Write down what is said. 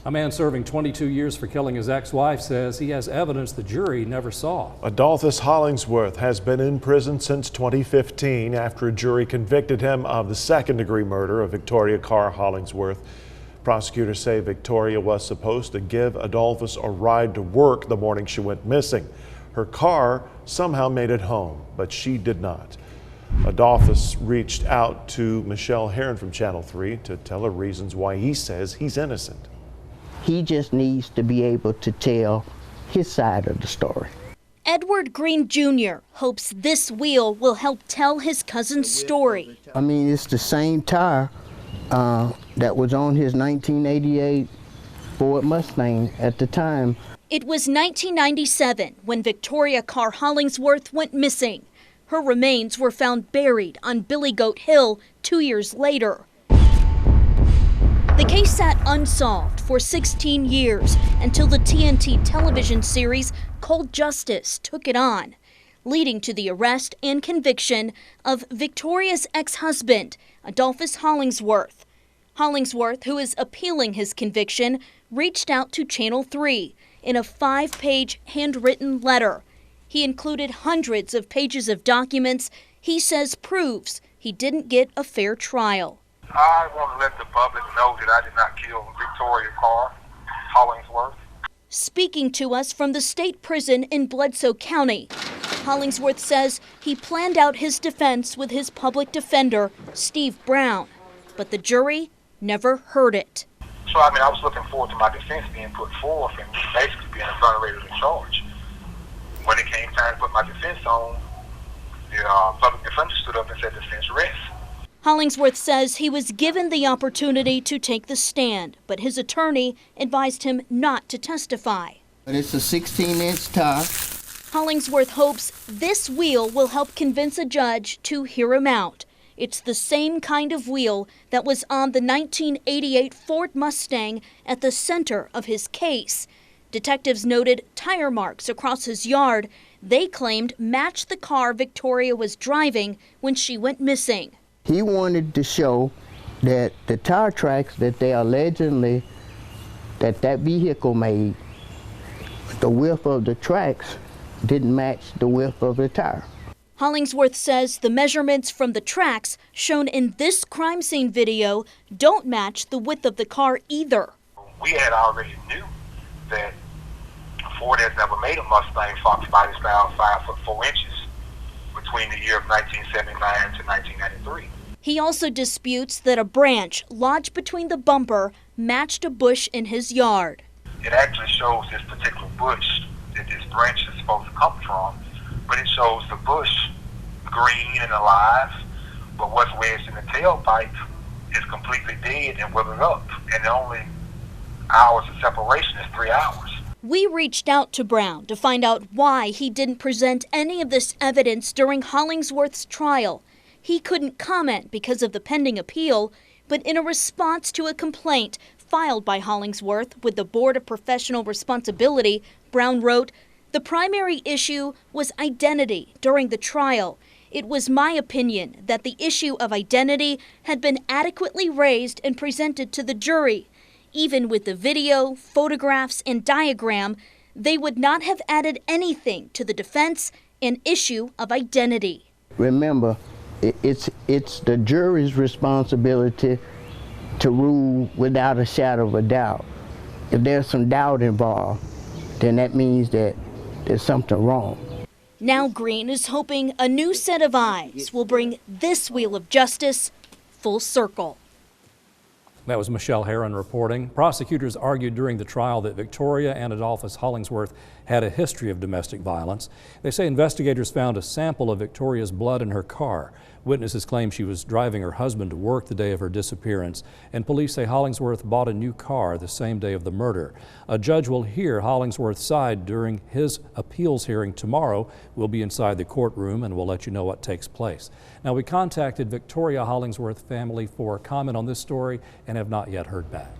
A man serving 22 years for killing his ex-wife says he has evidence the jury never saw. Adolphus Hollingsworth has been in prison since 2015 after a jury convicted him of the second-degree murder of Victoria Carr Hollingsworth. Prosecutors say Victoria was supposed to give Adolphus a ride to work the morning she went missing. Her car somehow made it home, but she did not. Adolphus reached out to Michelle Herron from Channel 3 to tell her reasons why he says he's innocent. He just needs to be able to tell his side of the story. Edward Green Jr. hopes this wheel will help tell his cousin's story. I mean, it's the same tire that was on his 1988 Ford Mustang at the time. It was 1997 when Victoria Carr Hollingsworth went missing. Her remains were found buried on Billy Goat Hill 2 years later. The case sat unsolved for 16 years until the TNT television series Cold Justice took it on, leading to the arrest and conviction of Victoria's ex-husband, Adolphus Hollingsworth. Hollingsworth, who is appealing his conviction, reached out to Channel 3 in a 5-page handwritten letter. He included hundreds of pages of documents he says proves he didn't get a fair trial. I want to let the public know that I did not kill Victoria Carr Hollingsworth. Speaking to us from the state prison in Bledsoe County, Hollingsworth says he planned out his defense with his public defender, Steve Brown, but the jury never heard it. So, I was looking forward to my defense being put forth and me basically being exonerated of the charge. When it came time to put my defense on, the public defender stood up and said defense rests. Hollingsworth says he was given the opportunity to take the stand, but his attorney advised him not to testify. It's a 16-inch tire. Hollingsworth hopes this wheel will help convince a judge to hear him out. It's the same kind of wheel that was on the 1988 Ford Mustang at the center of his case. Detectives noted tire marks across his yard they claimed matched the car Victoria was driving when she went missing. He wanted to show that the tire tracks that they allegedly, that vehicle made, the width of the tracks didn't match the width of the tire. Hollingsworth says the measurements from the tracks shown in this crime scene video don't match the width of the car either. We had already knew that Ford has never made a Mustang Fox body style 5 foot 4 inches between the year of 1979 to 1993. He also disputes that a branch lodged between the bumper matched a bush in his yard. It actually shows this particular bush that this branch is supposed to come from, but it shows the bush green and alive, but what's wedged in the tailpipe is completely dead and withered up, and the only hours of separation is 3 hours. We reached out to Brown to find out why he didn't present any of this evidence during Hollingsworth's trial. He couldn't comment because of the pending appeal, but in a response to a complaint filed by Hollingsworth with the Board of Professional Responsibility, Brown wrote, "The primary issue was identity during the trial. It was my opinion that the issue of identity had been adequately raised and presented to the jury. Even with the video, photographs, and diagram, they would not have added anything to the defense and issue of identity." Remember, it's the jury's responsibility to rule without a shadow of a doubt. If there's some doubt involved, then that means that there's something wrong. Now Green is hoping a new set of eyes will bring this wheel of justice full circle. That was Michelle Herron reporting. Prosecutors argued during the trial that Victoria and Adolphus Hollingsworth had a history of domestic violence. They say investigators found a sample of Victoria's blood in her car. Witnesses claim she was driving her husband to work the day of her disappearance, and police say Hollingsworth bought a new car the same day of the murder. A judge will hear Hollingsworth's side during his appeals hearing tomorrow. We'll be inside the courtroom and we'll let you know what takes place. Now, we contacted Victoria Hollingsworth family for comment on this story and have not yet heard back.